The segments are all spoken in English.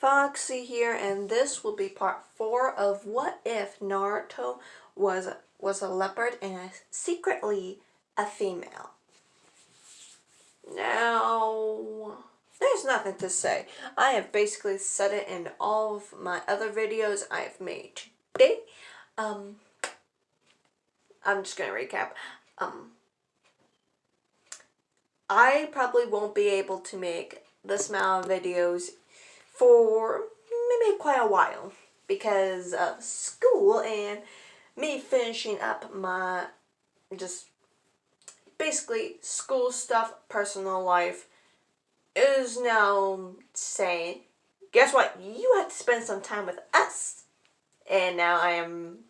Foxy here, and this will be part 4 of What If Naruto was a leopard and secretly a female. Now, there's nothing to say. I have basically said it in all of my other videos I have made today. I'm just gonna recap. I probably won't be able to make this amount of videos for maybe quite a while because of school and me finishing up my just basically school stuff. Personal life is now saying, guess what, you have to spend some time with us. And now I am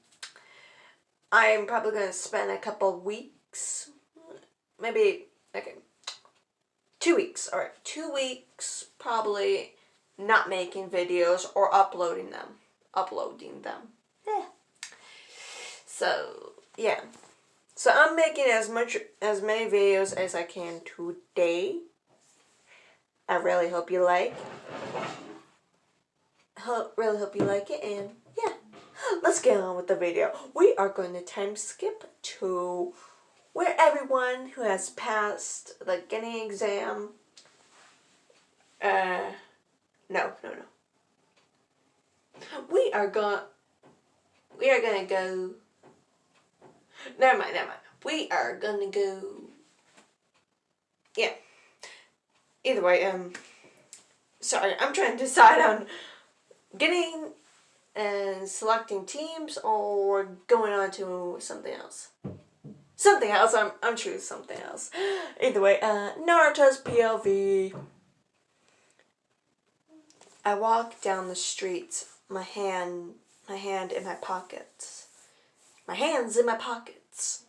probably going to spend a couple weeks, maybe, okay, 2 weeks, alright, 2 weeks probably not making videos or uploading them. Yeah. So, yeah. So I'm making as many videos as I can today. I really hope you like. Really hope you like it, and yeah. Let's get on with the video. We are going to time skip to where everyone who has passed the beginning exam No. We are gonna go. Never mind. We are gonna go. Yeah. Either way, sorry, I'm trying to decide on getting and selecting teams or going on to something else. I'm choosing something else. Either way, Naruto's POV. I walk down the streets, my hand in my pockets. My hands in my pockets,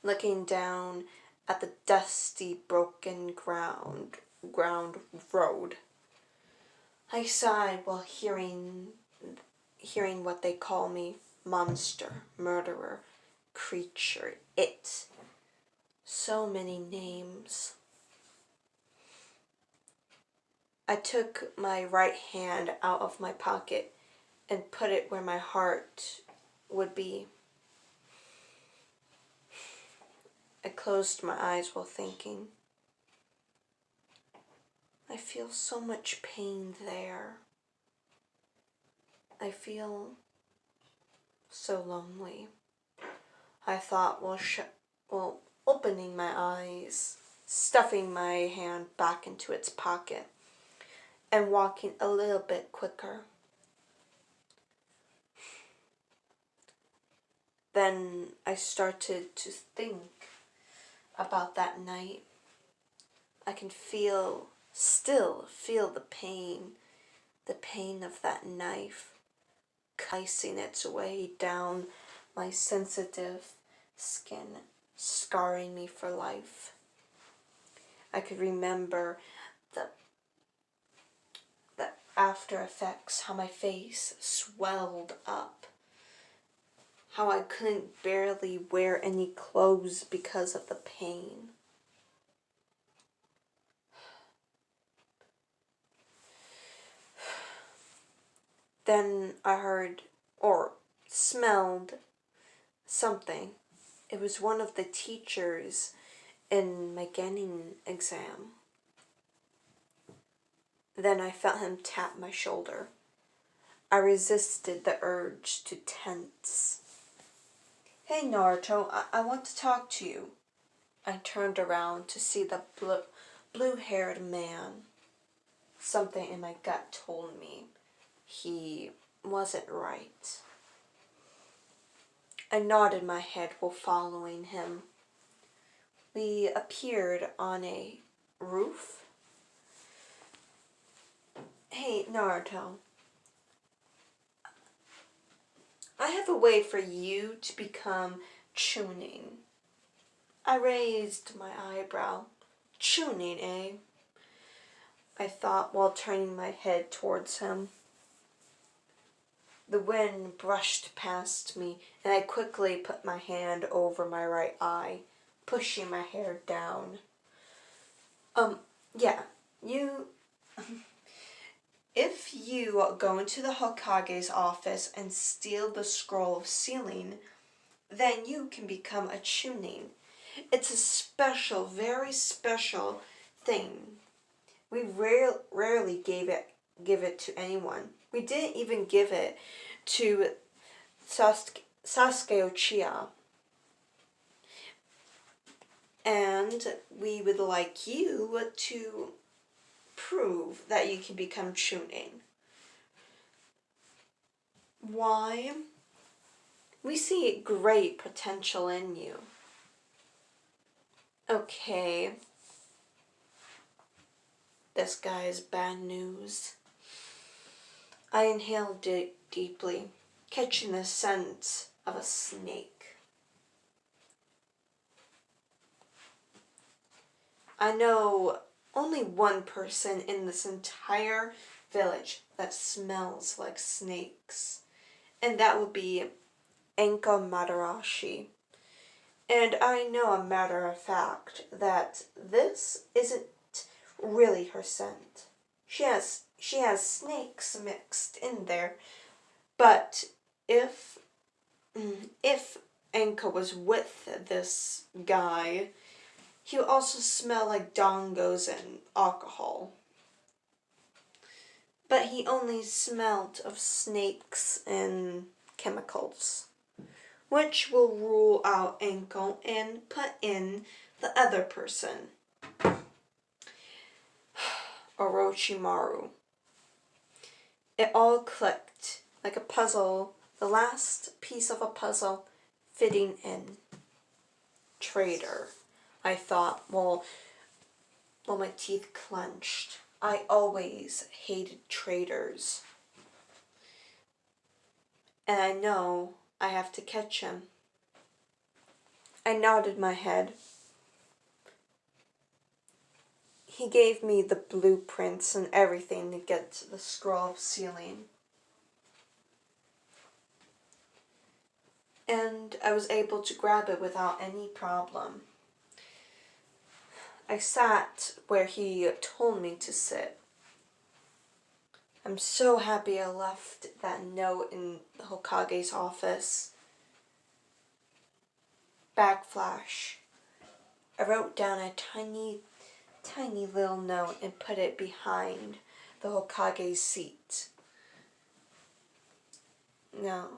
looking down at the dusty, broken ground road. I sighed while hearing what they call me: monster, murderer, creature, it. So many names. I took my right hand out of my pocket and put it where my heart would be. I closed my eyes while thinking. I feel so much pain there. I feel so lonely. I thought while opening my eyes, stuffing my hand back into its pocket, and walking a little bit quicker. Then I started to think about that night. I can still feel the pain of that knife slicing its way down my sensitive skin, scarring me for life. I could remember the after effects, how my face swelled up, how I couldn't barely wear any clothes because of the pain. Then I heard or smelled something. It was one of the teachers in my beginning exam. Then I felt him tap my shoulder. I resisted the urge to tense. Hey Naruto, I want to talk to you. I turned around to see the blue-haired man. Something in my gut told me he wasn't right. I nodded my head while following him. We appeared on a roof. Hey, Naruto. I have a way for you to become Chunin. I raised my eyebrow. Chunin, eh? I thought while turning my head towards him. The wind brushed past me, and I quickly put my hand over my right eye, pushing my hair down. Yeah, If you go into the Hokage's office and steal the scroll of sealing, then you can become a chunin. It's a special, very special thing. We rarely give it to anyone. We didn't even give it to Sasuke Uchiha. And we would like you to prove that you can become chunin. Why? We see great potential in you. Okay. This guy is bad news. I inhaled it deeply, catching the scent of a snake. I know only one person in this entire village that smells like snakes, and that would be Enka Madarashi. And I know a matter of fact that this isn't really her scent. She has snakes mixed in there, but if Enka was with this guy, he would also smell like dongos and alcohol. But he only smelled of snakes and chemicals, which will rule out Enko and put in the other person, Orochimaru. It all clicked like a puzzle, the last piece of a puzzle fitting in. Traitor. I thought, while my teeth clenched. I always hated traitors. And I know I have to catch him. I nodded my head. He gave me the blueprints and everything to get to the scroll of sealing. And I was able to grab it without any problem. I sat where he told me to sit. I'm so happy I left that note in the Hokage's office. Backflash. I wrote down a tiny little note and put it behind the Hokage's seat. No.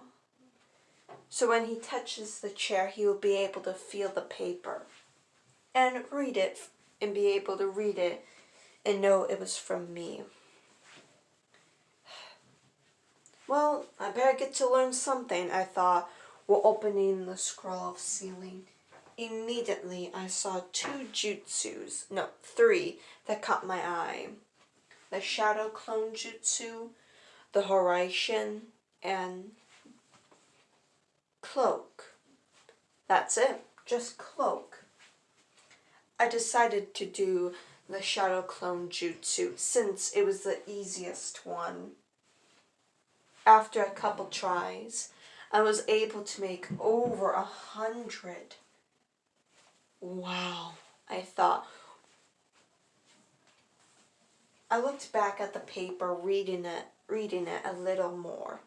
So when he touches the chair, he will be able to feel the paper and read it, and be able to read it and know it was from me. Well, I better get to learn something, I thought, while opening the scroll of sealing. Immediately, I saw 3 jutsus, that caught my eye. The Shadow Clone Jutsu, the Horaishin, and Cloak. That's it, just Cloak. I decided to do the Shadow Clone Jutsu since it was the easiest one. After a couple tries, I was able to make over 100. Wow, I thought. I looked back at the paper, reading it a little more.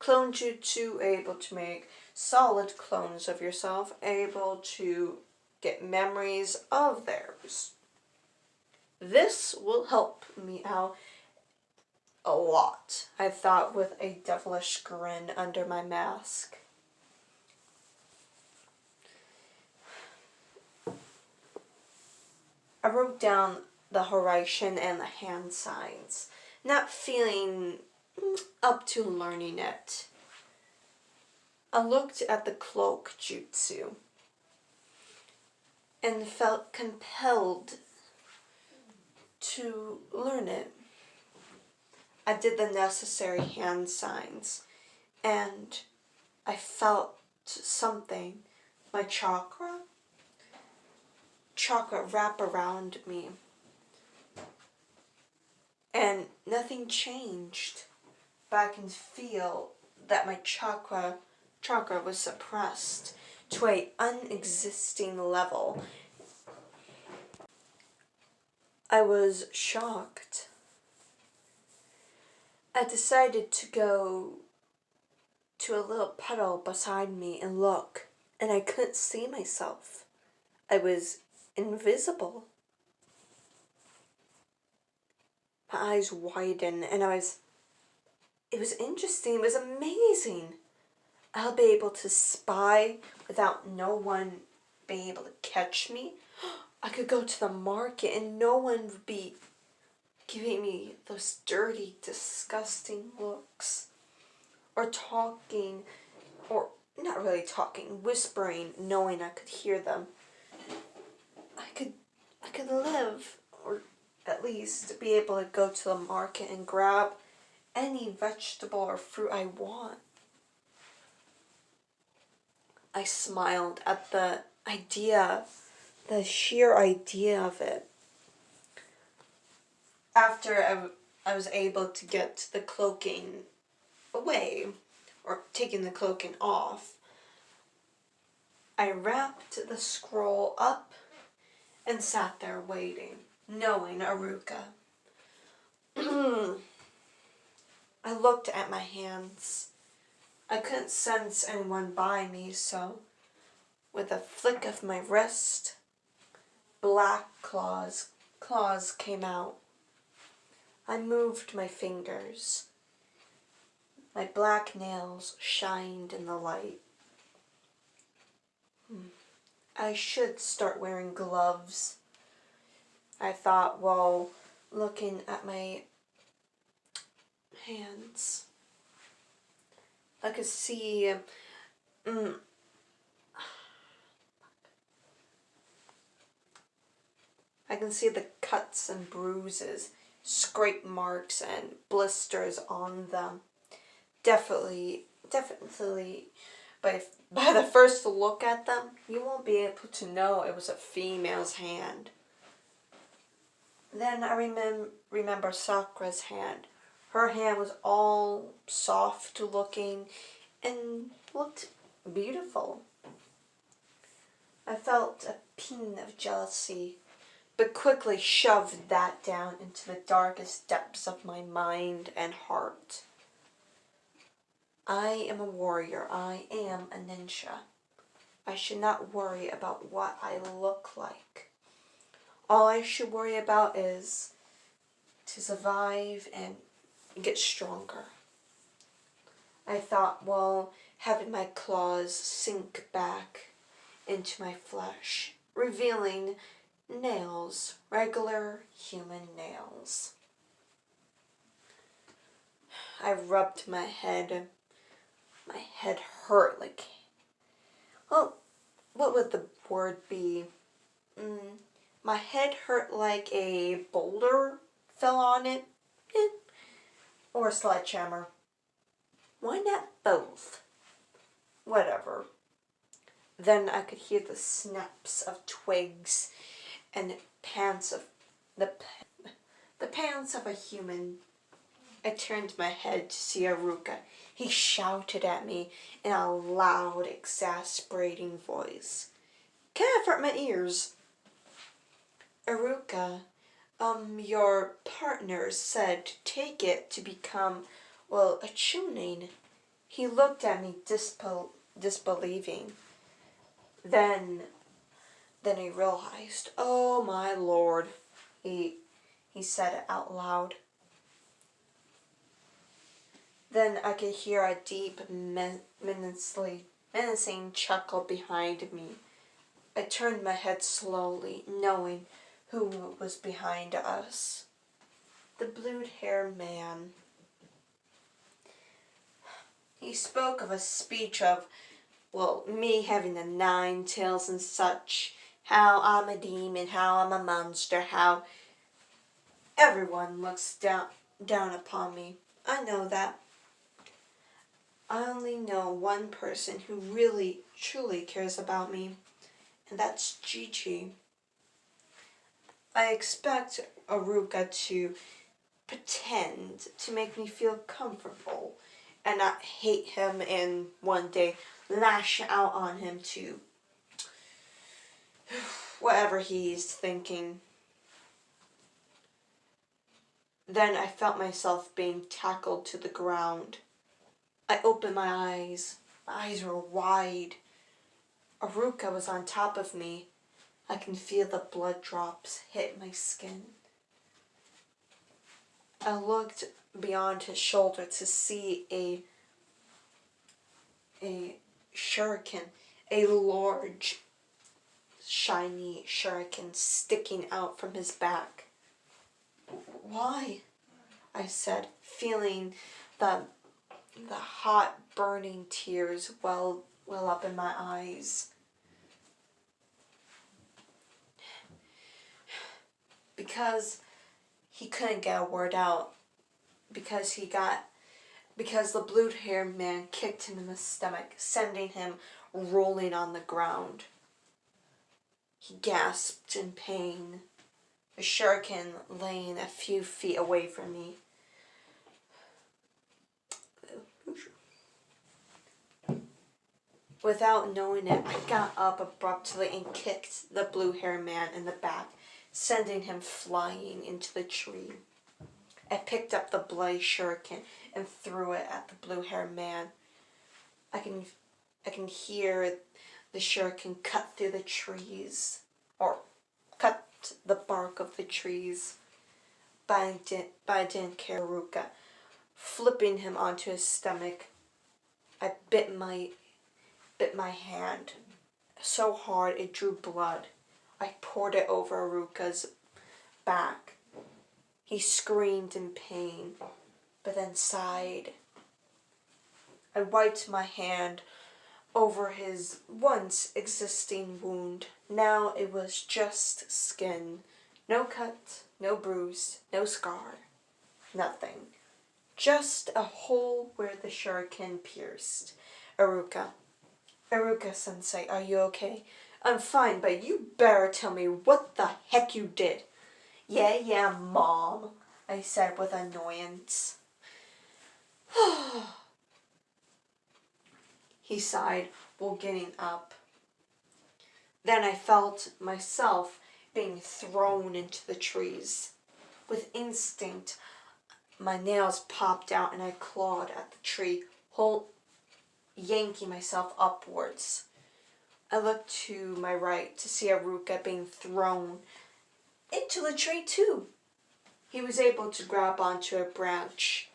Clone Jutsu, able to make solid clones of yourself, able to get memories of theirs. This will help me out a lot, I thought with a devilish grin under my mask. I wrote down the Horaishin and the hand signs, not feeling up to learning it. I looked at the Cloak Jutsu and felt compelled to learn it. I did the necessary hand signs, and I felt something, my chakra wrap around me. And nothing changed, but I can feel that my chakra was suppressed to an unexisting level. I was shocked. I decided to go to a little puddle beside me and look, and I couldn't see myself. I was invisible. My eyes widened, and it was interesting, it was amazing. I'll be able to spy without no one being able to catch me. I could go to the market and no one would be giving me those dirty, disgusting looks. Or talking, or not really talking, whispering, knowing I could hear them. I could live, or at least be able to go to the market and grab any vegetable or fruit I want. I smiled at the idea, the sheer idea of it. After I was able to get the cloaking away, or taking the cloaking off, I wrapped the scroll up and sat there waiting, knowing Aruka. I looked at my hands. I couldn't sense anyone by me, so with a flick of my wrist, black claws came out. I moved my fingers. My black nails shined in the light. I should start wearing gloves. I thought while looking at my hands. I could see I can see the cuts and bruises, scrape marks and blisters on them. Definitely, by the first look at them, you won't be able to know it was a female's hand. Then I remember Sakura's hand. Her hand was all soft looking and looked beautiful. I felt a pang of jealousy, but quickly shoved that down into the darkest depths of my mind and heart. I am a warrior. I am a ninja. I should not worry about what I look like. All I should worry about is to survive and get stronger. I thought, well, having my claws sink back into my flesh, revealing nails, regular human nails. I rubbed my head. My head hurt like, well, what would the word be? My head hurt like a boulder fell on it. Or a sledgehammer. Why not both? Whatever. Then I could hear the snaps of twigs and the pants of a human. I turned my head to see Aruka. He shouted at me in a loud, exasperating voice. Can't hurt my ears. Aruka, your partner said to take it to become, well, a chunin. He looked at me disbelieving. Then he realized, oh my lord, he said it out loud. Then I could hear a deep, menacing chuckle behind me. I turned my head slowly, knowing who was behind us. The blue-haired man. He spoke of a speech of, well, me having the 9 tails and such, how I'm a demon, how I'm a monster, how everyone looks down upon me. I know that. I only know one person who really, truly cares about me, and that's Gigi. I expect Aruka to pretend to make me feel comfortable and not hate him and one day lash out on him to whatever he's thinking. Then I felt myself being tackled to the ground. I opened my eyes. My eyes were wide. Aruka was on top of me. I can feel the blood drops hit my skin. I looked beyond his shoulder to see a shuriken, a large, shiny shuriken sticking out from his back. Why? I said, feeling the hot, burning tears well up in my eyes. Because he couldn't get a word out. Because the blue-haired man kicked him in the stomach, sending him rolling on the ground. He gasped in pain, the shuriken laying a few feet away from me. Without knowing it, I got up abruptly and kicked the blue-haired man in the back, sending him flying into the tree. I picked up the bloody shuriken and threw it at the blue-haired man. I can hear the shuriken cut through the trees, or cut the bark of the trees. But I didn't care. Aruka, flipping him onto his stomach, I bit my hand so hard it drew blood. I poured it over Aruka's back. He screamed in pain, but then sighed. I wiped my hand over his once existing wound. Now it was just skin. No cut, no bruise, no scar, nothing. Just a hole where the shuriken pierced. Aruka-sensei, are you okay? I'm fine, but you better tell me what the heck you did. Yeah, Mom, I said with annoyance. He sighed while getting up. Then I felt myself being thrown into the trees. With instinct, my nails popped out and I clawed at the tree, yanking myself upwards. I looked to my right to see Aruka being thrown into the tree too. He was able to grab onto a branch,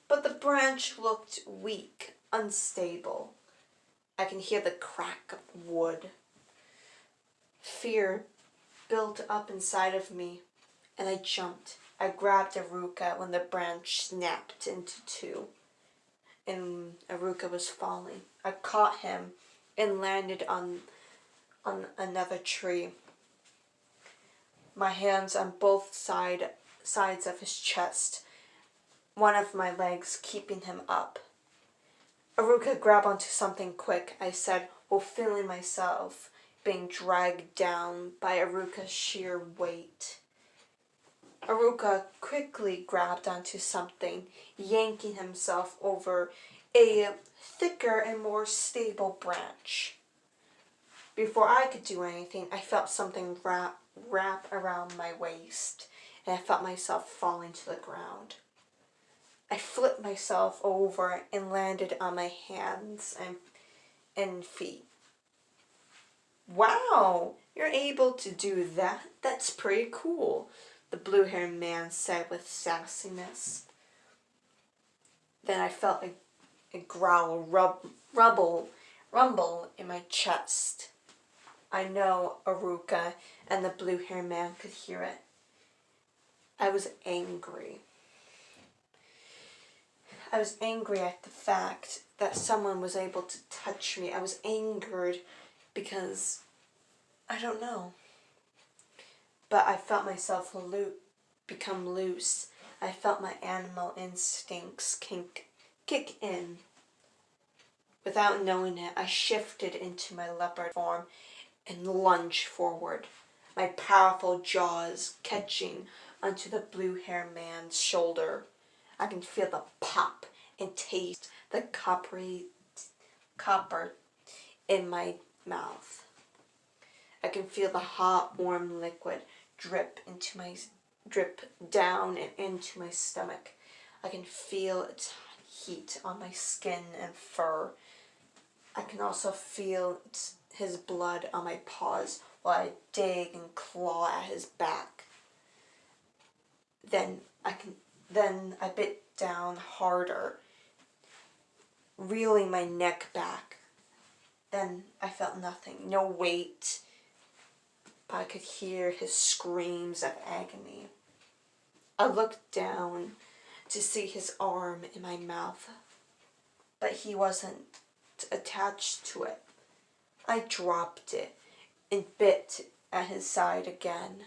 but the branch looked weak, unstable. I can hear the crack of wood. Fear built up inside of me, and I jumped. I grabbed Aruka when the branch snapped into two, and Aruka was falling. I caught him and landed on another tree. My hands on both sides of his chest, one of my legs keeping him up. Aruka, grab onto something quick, I said, while feeling myself being dragged down by Aruka's sheer weight. Aruka quickly grabbed onto something, yanking himself over a thicker and more stable branch. Before I could do anything, I felt something wrap around my waist, and I felt myself falling to the ground. I flipped myself over and landed on my hands and feet. Wow, you're able to do that? That's pretty cool, the blue-haired man said with sassiness. Then I felt a growl rumble in my chest. I know Aruka and the blue-haired man could hear it. I was angry. I was angry at the fact that someone was able to touch me. I was angered because, I don't know. But I felt myself become loose. I felt my animal instincts kick in. Without knowing it, I shifted into my leopard form and lunged forward, my powerful jaws catching onto the blue-haired man's shoulder. I can feel the pop and taste the copper in my mouth. I can feel the hot, warm liquid drip into my drip down and into my stomach. I can feel its heat on my skin and fur. I can also feel his blood on my paws while I dig and claw at his back. Then I bit down harder, reeling my neck back. Then I felt nothing, no weight, but I could hear his screams of agony. I looked down to see his arm in my mouth, but he wasn't attached to it. I dropped it and bit at his side again,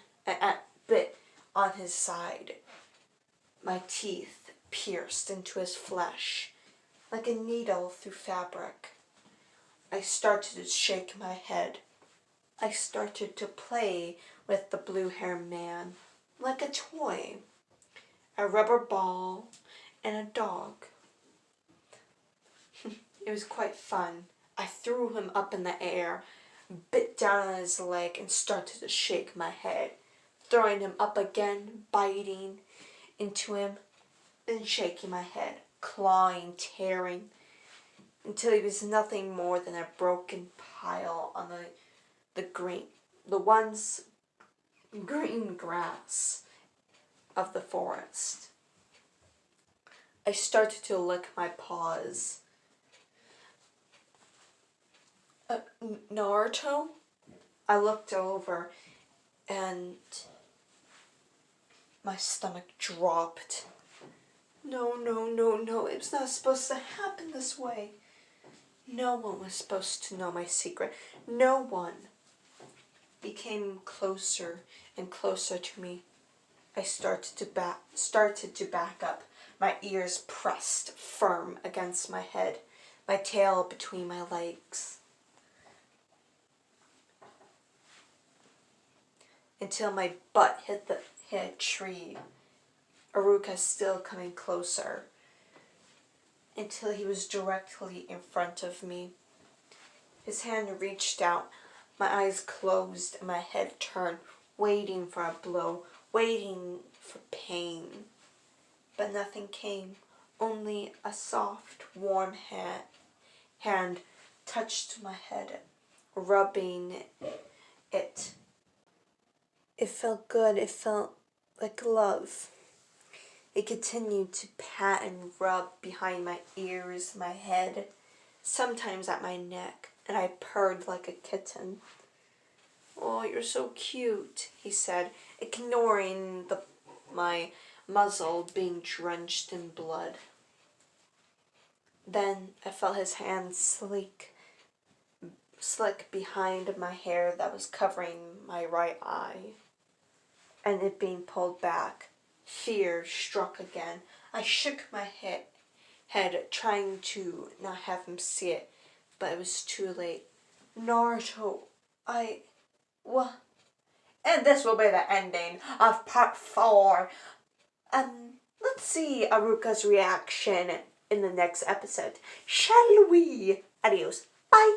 bit on his side. My teeth pierced into his flesh like a needle through fabric. I started to shake my head. I started to play with the blue-haired man like a toy, a rubber ball, and a dog. It was quite fun. I threw him up in the air, bit down on his leg, and started to shake my head, throwing him up again, biting into him, and shaking my head, clawing, tearing, until he was nothing more than a broken pile on the once green grass of the forest. I started to lick my paws. Naruto? I looked over and my stomach dropped. No, it was not supposed to happen this way. No one was supposed to know my secret. No one. He came closer and closer to me. I started to back up, my ears pressed firm against my head, my tail between my legs, until my butt hit a tree. Aruka still coming closer, until he was directly in front of me. His hand reached out, my eyes closed, and my head turned, waiting for a blow, waiting for pain. But nothing came, only a soft, warm hand touched my head, rubbing it. It felt good, it felt like love. It continued to pat and rub behind my ears, my head, sometimes at my neck, and I purred like a kitten. "Oh, you're so cute," he said, ignoring my muzzle being drenched in blood. Then I felt his hand slick behind my hair that was covering my right eye, and it being pulled back. Fear struck again. I shook my head, trying to not have him see it, but it was too late. "Naruto, what?" And this will be the ending of part 4. Let's see Aruka's reaction in the next episode. Shall we? Adios. Bye.